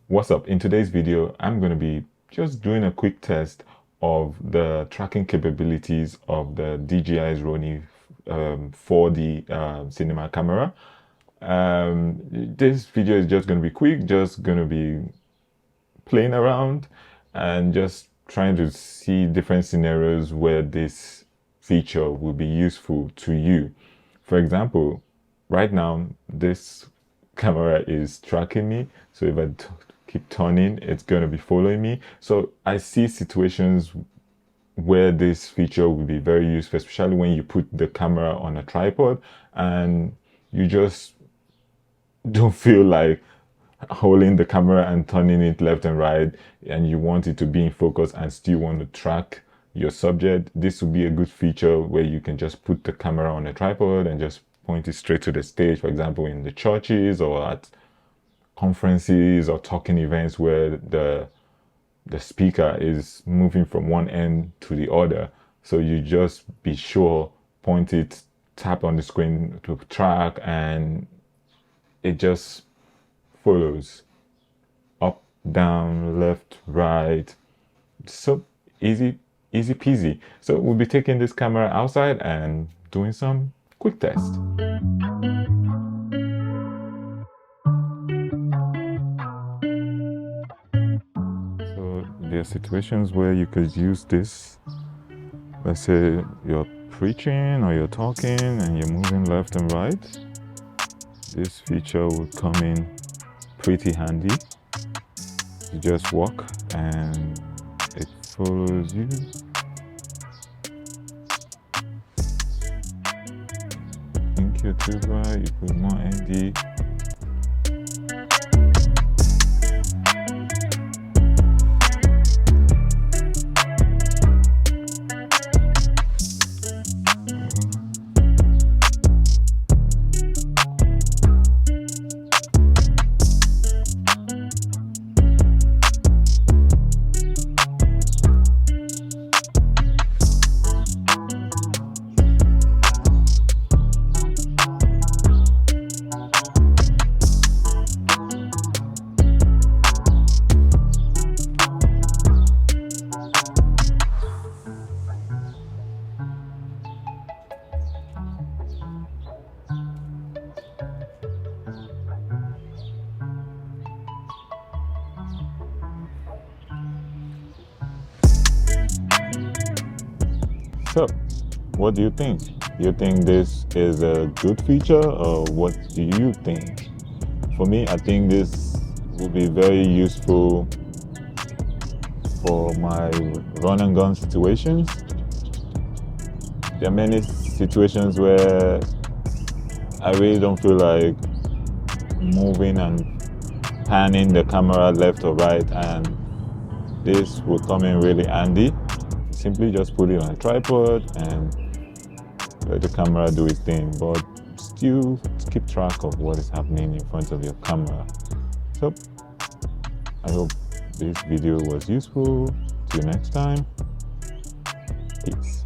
What's up? In today's video, I'm going to be just doing a quick test of the tracking capabilities of the DJI Ronin 4D cinema camera. This video is just going to be quick, just going to be playing around and just trying to see different scenarios where this feature will be useful to you. For example, right now, this camera is tracking me. So if I keep turning, it's going to be following me. So I see situations where this feature will be very useful, especially when you put the camera on a tripod and you just don't feel like holding the camera and turning it left and right, and you want it to be in focus and still want to track your subject. This will be a good feature where you can just put the camera on a tripod and just point it straight to the stage, for example, in the churches or at conferences or talking events where the speaker is moving from one end to the other. So you just be sure, point it, tap on the screen to track, and it just follows up, down, left, right. So easy peasy. So we'll be taking this camera outside and doing some quick test. So there are situations where you could use this. Let's say you're preaching or you're talking and you're moving left and right. This feature will come in pretty handy. You just walk and it follows you. Think your tuber, you put more ND. So, what do you think? Do you think this is a good feature, or what do you think? For me, I think this will be very useful for my run and gun situations. There are many situations where I really don't feel like moving and panning the camera left or right, and this will come in really handy. Simply just put it on a tripod and let the camera do its thing, but still keep track of what is happening in front of your camera. So I hope this video was useful. See you next time. Peace.